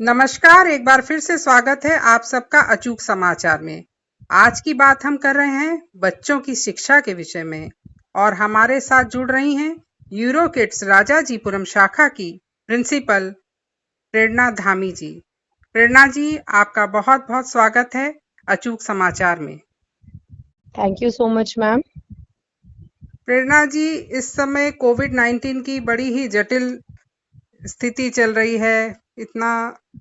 नमस्कार, एक बार फिर से स्वागत है आप सबका अचूक समाचार में। आज की बात हम कर रहे हैं बच्चों की शिक्षा के विषय में और हमारे साथ जुड़ रही हैं यूरो किड्स राजाजीपुरम शाखा की प्रिंसिपल प्रेरणा धामी जी। प्रेरणा जी, आपका बहुत बहुत स्वागत है अचूक समाचार में। Thank you so much ma'am. Prerna ji, इस समय कोविड-19 की बड़ी ही जटिल स्थिति चल रही है, इतना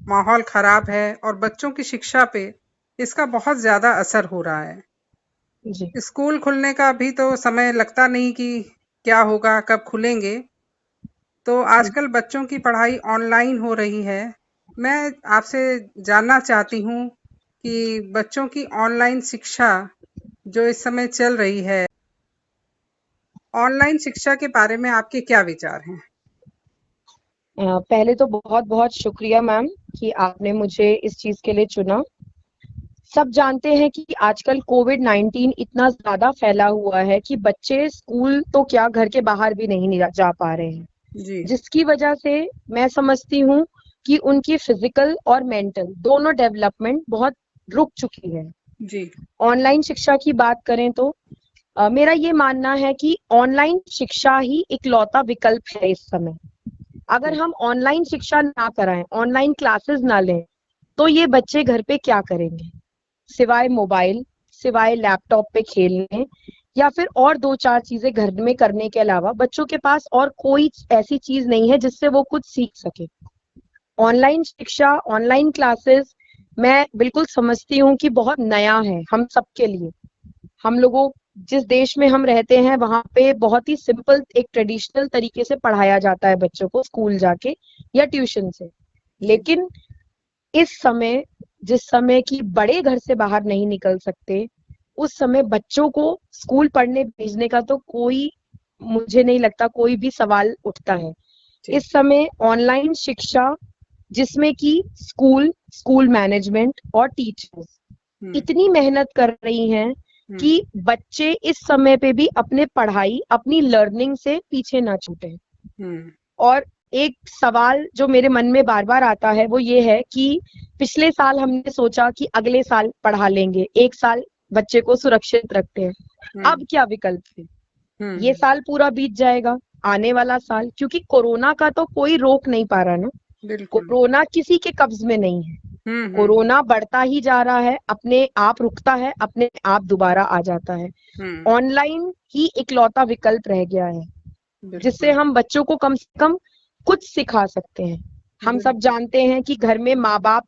माहौल खराब है और बच्चों की शिक्षा पे इसका बहुत ज्यादा असर हो रहा है। जी स्कूल खुलने का अभी तो समय लगता नहीं कि क्या होगा, कब खुलेंगे। तो आजकल बच्चों की पढ़ाई ऑनलाइन हो रही है। मैं आपसे जानना चाहती हूँ कि बच्चों की ऑनलाइन शिक्षा जो इस समय चल रही है, ऑनलाइन शिक्षा के बारे में आपके क्या विचार हैं? पहले तो बहुत बहुत शुक्रिया मैम कि आपने मुझे इस चीज के लिए चुना। सब जानते हैं कि आजकल कोविड-19 इतना ज्यादा फैला हुआ है कि बच्चे स्कूल तो क्या घर के बाहर भी नहीं जा पा रहे हैं, जी। जिसकी वजह से मैं समझती हूँ कि उनकी फिजिकल और मेंटल दोनों डेवलपमेंट बहुत रुक चुकी है। जी। ऑनलाइन शिक्षा की बात करें तो मेरा ये मानना है कि ऑनलाइन शिक्षा ही इकलौता विकल्प है इस समय। अगर जी। हम ऑनलाइन शिक्षा ना कराएं, ऑनलाइन क्लासेस ना लें, तो ये बच्चे घर पे क्या करेंगे? सिवाय मोबाइल, सिवाय लैपटॉप पे खेलने या फिर और दो चार चीजें घर में करने के अलावा बच्चों के पास और कोई ऐसी चीज नहीं है जिससे वो कुछ सीख सके। ऑनलाइन शिक्षा, ऑनलाइन क्लासेस मैं बिल्कुल समझती हूँ कि बहुत नया है हम सबके लिए। हम लोगों जिस देश में हम रहते हैं वहां पे बहुत ही सिंपल एक ट्रेडिशनल तरीके से पढ़ाया जाता है बच्चों को स्कूल जाके या ट्यूशन से। जी। लेकिन इस समय जिस समय की बड़े घर से बाहर नहीं निकल सकते, उस समय बच्चों को स्कूल पढ़ने भेजने का तो कोई मुझे नहीं लगता कोई भी सवाल उठता है। जी। इस समय ऑनलाइन शिक्षा जिसमें कि स्कूल, स्कूल मैनेजमेंट और टीचर्स हम्म। इतनी मेहनत कर रही हैं हम्म। कि बच्चे इस समय पे भी अपने पढ़ाई, अपनी लर्निंग से पीछे ना छूटे। हम्म। और एक सवाल जो मेरे मन में बार-बार आता है वो ये है कि पिछले साल हमने सोचा कि अगले साल पढ़ा लेंगे, एक साल बच्चे को सुरक्षित रखते हैं। हम्म। अब क्या विकल्प है? ये हम्म। साल पूरा बीत जाएगा, आने वाला साल क्योंकि कोरोना का तो कोई रोक नहीं पा रहा ना। बिल्कुल। कोरोना किसी के कब्ज में नहीं है। हम्म। हम्म। कोरोना बढ़ता ही जा रहा है, अपने आप रुकता है, अपने आप दोबारा आ जाता है। हम्म। ऑनलाइन ही इकलौता विकल्प रह गया है जिससे बिल्कुल। हम बच्चों को कम से कम कुछ सिखा सकते हैं। हम सब बिल्कुल। जानते हैं कि घर में माँ बाप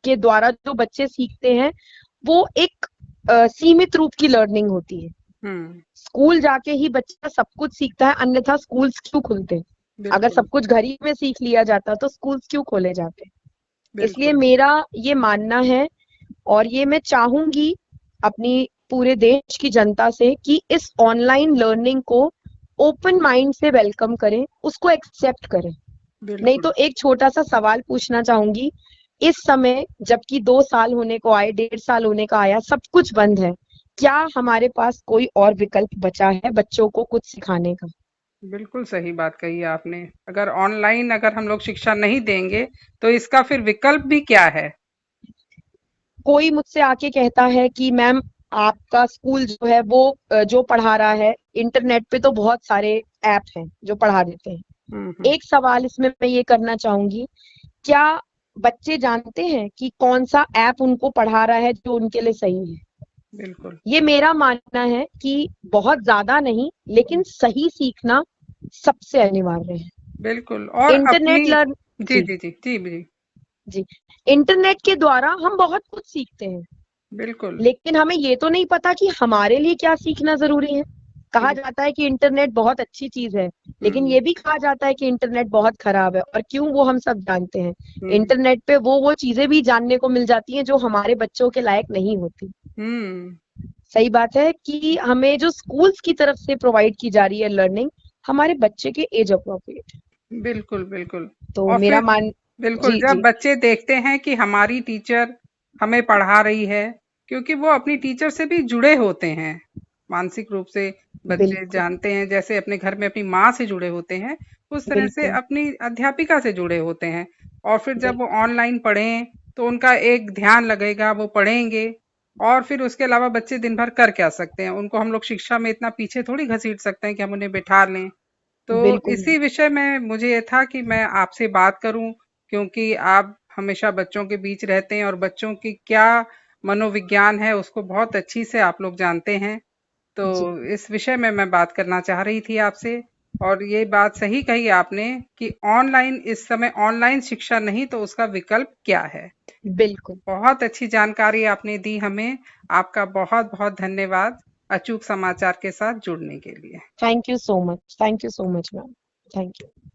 के द्वारा जो बच्चे सीखते हैं वो एक सीमित रूप की लर्निंग होती है। हम्म। स्कूल जाके ही बच्चा सब कुछ सीखता है, अन्यथा स्कूल्स क्यों खुलते? अगर बिल्कुल। सब कुछ घर ही में सीख लिया जाता तो स्कूल्स क्यों खोले जाते? इसलिए बिल्कुल। मेरा ये मानना है और ये मैं चाहूंगी अपनी पूरे देश की जनता से कि इस ऑनलाइन लर्निंग को ओपन माइंड से वेलकम करें, उसको एक्सेप्ट करें। नहीं बिल्कुल। तो एक छोटा सा सवाल पूछना चाहूंगी। इस समय जबकि 2 साल होने को आए, 1.5 साल होने का आया, सब कुछ बंद है, क्या हमारे पास कोई और विकल्प बचा है बच्चों को कुछ सिखाने का? बिल्कुल सही बात कही आपने। अगर ऑनलाइन अगर हम लोग शिक्षा नहीं देंगे तो इसका फिर विकल्प भी क्या है? कोई मुझसे आके कहता है कि मैम आपका स्कूल जो है वो जो पढ़ा रहा है, इंटरनेट पे तो बहुत सारे ऐप हैं जो पढ़ा देते हैं। हम्म। एक सवाल इसमें मैं ये करना चाहूंगी, क्या बच्चे जानते हैं कि कौन सा ऐप उनको पढ़ा रहा है जो उनके लिए सही है? बिल्कुल। ये मेरा मानना है कि बहुत ज्यादा नहीं लेकिन सही सीखना सबसे अनिवार्य है। बिल्कुल। और अपनी। इंटरनेट लर्न जी जी जी जी जी जी। जी इंटरनेट के द्वारा हम बहुत कुछ सीखते हैं, बिल्कुल। लेकिन हमें ये तो नहीं पता कि हमारे लिए क्या सीखना जरूरी है। कहा बिल्कुल। जाता है कि इंटरनेट बहुत अच्छी चीज है, लेकिन हम्म। ये भी कहा जाता है कि इंटरनेट बहुत खराब है, और क्यों वो हम सब जानते हैं। हम्म। इंटरनेट पे वो चीजें भी जानने को मिल जाती हैं जो हमारे बच्चों के लायक नहीं होती। हम्म। सही बात है कि हमें जो स्कूल्स की तरफ से प्रोवाइड की जा रही है लर्निंग, हमारे बच्चे के एज अप्रोप्रिएट है। बिल्कुल। बिल्कुल। तो और मेरा फिर मान बिल्कुल जी जब जी बच्चे देखते हैं कि हमारी टीचर हमें पढ़ा रही है, क्योंकि वो अपनी टीचर से भी जुड़े होते हैं मानसिक रूप से। बच्चे बिल्कुल जानते हैं जैसे अपने घर में अपनी माँ से जुड़े होते हैं, उस तरह से बिल्कुल, अपनी अध्यापिका से जुड़े होते हैं। और फिर जब वो बिल्कुल, ऑनलाइन पढ़ें तो उनका एक ध्यान लगेगा, वो पढ़ेंगे। और फिर उसके अलावा बच्चे दिन भर कर क्या सकते हैं, उनको हम लोग शिक्षा में इतना पीछे थोड़ी घसीट सकते हैं कि हम उन्हें बैठा लें। तो बिल्कुल नहीं। इसी विषय में मुझे ये था कि मैं आपसे बात करूं, क्योंकि आप हमेशा बच्चों के बीच रहते हैं और बच्चों की क्या मनोविज्ञान है उसको बहुत अच्छी से आप लोग जानते हैं। तो जी, इस विषय में मैं बात करना चाह रही थी आपसे। और ये बात सही कही आपने कि ऑनलाइन, इस समय ऑनलाइन शिक्षा नहीं तो उसका विकल्प क्या है। बिल्कुल। बहुत अच्छी जानकारी आपने दी हमें। आपका बहुत बहुत धन्यवाद अचूक समाचार के साथ जुड़ने के लिए। Thank you so much. Thank you so much ma'am. Thank you.